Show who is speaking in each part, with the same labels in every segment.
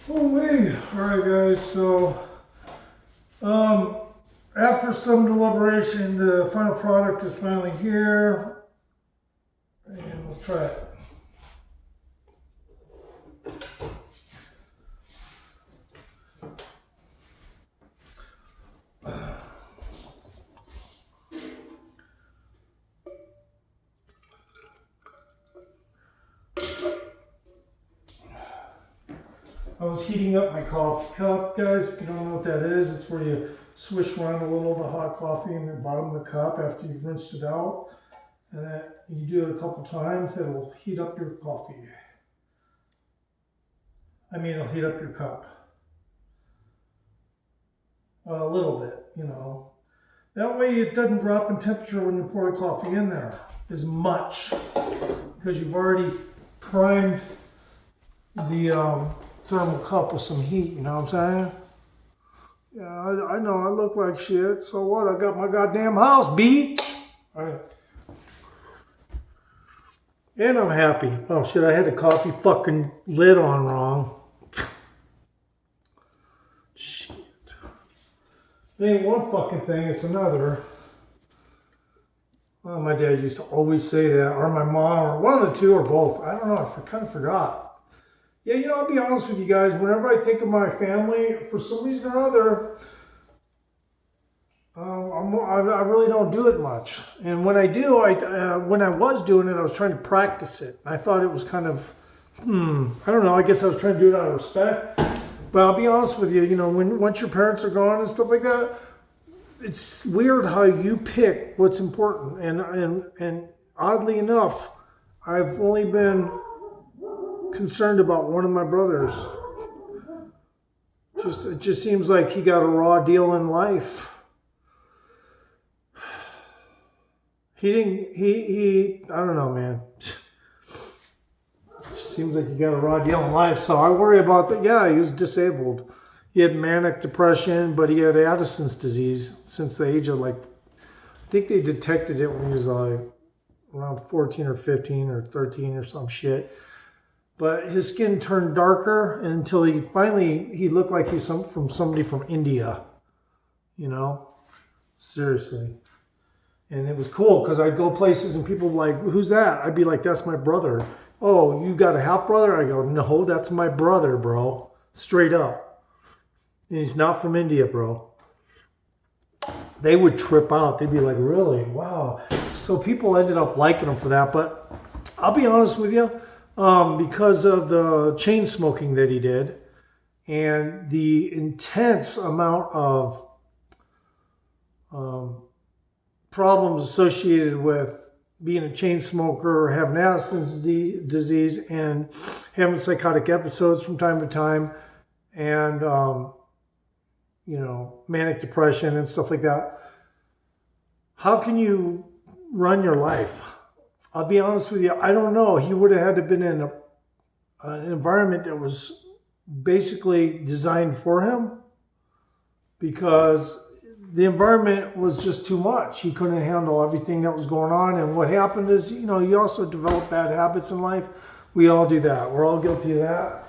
Speaker 1: Oh wait, alright guys, so after some deliberation, the final product is finally here. And let's try it. I was heating up my coffee cup, guys. If you don't know what that is, it's where you swish around a little of the hot coffee in the bottom of the cup after you've rinsed it out. And then you do it a couple times, it'll heat up your coffee. I mean, it'll heat up your cup. A little bit, you know. That way it doesn't drop in temperature when you pour the coffee in there as much. Because you've already primed the thermal cup with some heat, you know what I'm saying? Yeah, I know I look like shit. So what? I got my goddamn house beat. All right. And I'm happy. Oh shit, I had the coffee fucking lid on wrong. Shit. It ain't one fucking thing, it's another. Well, my dad used to always say that, or my mom, or one of the two, or both. I don't know, I kind of forgot. Yeah, you know, I'll be honest with you guys. Whenever I think of my family, for some reason or other, I really don't do it much. And when I do, when I was doing it, I was trying to practice it. I thought it was kind of, I don't know. I guess I was trying to do it out of respect. But I'll be honest with you. You know, once your parents are gone and stuff like that, it's weird how you pick what's important. And oddly enough, I've only been concerned about one of my brothers. It just seems like he got a raw deal in life. He I don't know, man. It just seems like he got a raw deal in life. So I worry about that. Yeah, he was disabled. He had manic depression, but he had Addison's disease since the age of I think they detected it when he was around 14 or 15 or 13 or some shit. But his skin turned darker until he looked like he's from somebody from India, you know, seriously. And it was cool because I'd go places and people were like, who's that? I'd be like, that's my brother. Oh, you got a half brother? I go, no, that's my brother, bro. Straight up. And he's not from India, bro. They would trip out. They'd be like, really? Wow. So people ended up liking him for that. But I'll be honest with you. Because of the chain smoking that he did and the intense amount of problems associated with being a chain smoker, having Addison's disease, and having psychotic episodes from time to time, and you know, manic depression and stuff like that. How can you run your life? I'll be honest with you, I don't know. He would have had to have been in an environment that was basically designed for him because the environment was just too much. He couldn't handle everything that was going on. And what happened is, you know, you also develop bad habits in life. We all do that. We're all guilty of that.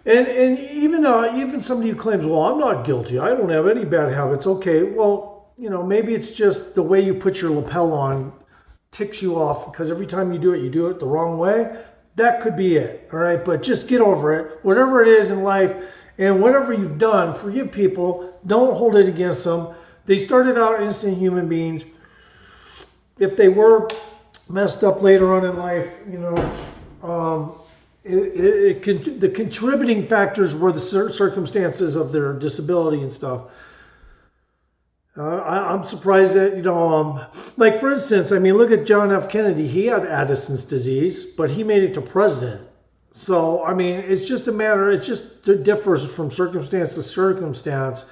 Speaker 1: And even somebody who claims, well, I'm not guilty. I don't have any bad habits. Okay, well, you know, maybe it's just the way you put your lapel on ticks you off because every time you do it the wrong way. That could be it, all right? But just get over it. Whatever it is in life and whatever you've done, forgive people. Don't hold it against them. They started out innocent human beings. If they were messed up later on in life, you know, the contributing factors were the circumstances of their disability and stuff. I'm surprised that, you know, like for instance, I mean, look at John F. Kennedy. He had Addison's disease, but he made it to president. So, I mean, it's just a matter, it differs from circumstance to circumstance.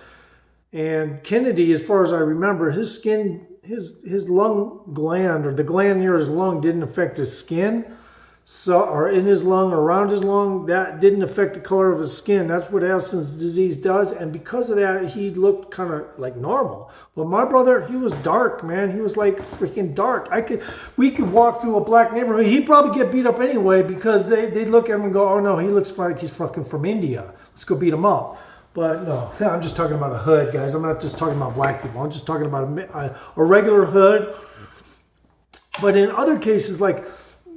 Speaker 1: And Kennedy, as far as I remember, his skin, his lung gland, or the gland near his lung didn't affect his skin. So, or in his lung or around his lung, that didn't affect the color of his skin. That's what Addison's disease does. And because of that, he looked kind of like normal. But my brother, he was dark, man. He was like freaking dark. We could walk through a black neighborhood. He'd probably get beat up anyway because they'd look at him and go, oh no, he looks like he's fucking from India. Let's go beat him up. But no, I'm just talking about a hood, guys. I'm not just talking about black people. I'm just talking about a regular hood. But in other cases, like,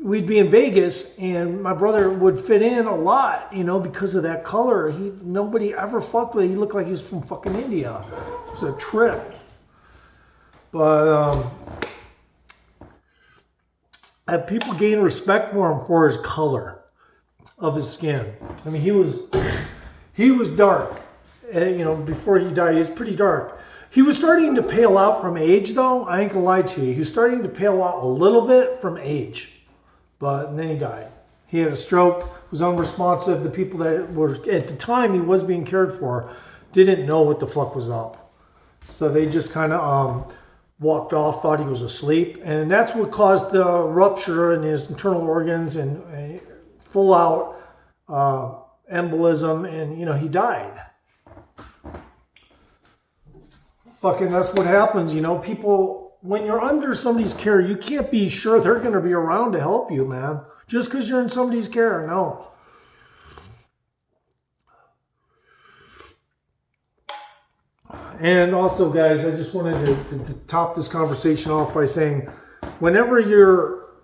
Speaker 1: we'd be in Vegas and my brother would fit in a lot, you know, because of that color. Nobody ever fucked with him. He looked like he was from fucking India. It was a trip. But people gained respect for him for his color of his skin. I mean, he was dark. You know, before he died, he was pretty dark. He was starting to pale out from age, though. I ain't gonna lie to you. He was starting to pale out a little bit from age. But then he died. He had a stroke, was unresponsive. The people that were, at the time he was being cared for, didn't know what the fuck was up. So they just kind of walked off, thought he was asleep. And that's what caused the rupture in his internal organs and full out embolism. And, you know, he died. Fucking, that's what happens, you know. People, when you're under somebody's care, you can't be sure they're going to be around to help you, man. Just because you're in somebody's care, no. And also, guys, I just wanted to top this conversation off by saying, whenever you're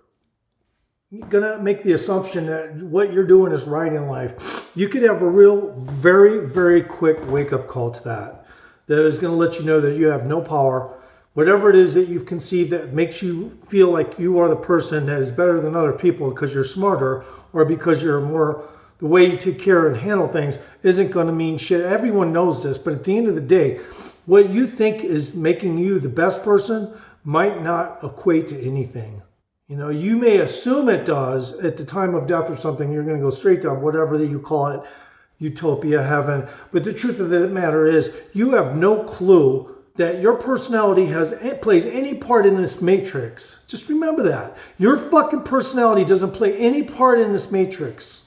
Speaker 1: going to make the assumption that what you're doing is right in life, you could have a real, very, very quick wake-up call to that. That is going to let you know that you have no power. Whatever it is that you've conceived that makes you feel like you are the person that is better than other people because you're smarter or because you're more, the way you take care and handle things isn't going to mean shit. Everyone knows this, but at the end of the day, what you think is making you the best person might not equate to anything. You know, you may assume it does at the time of death or something. You're going to go straight to whatever that you call it, utopia, heaven. But the truth of the matter is, you have no clue that your personality plays any part in this matrix. Just remember that. Your fucking personality doesn't play any part in this matrix.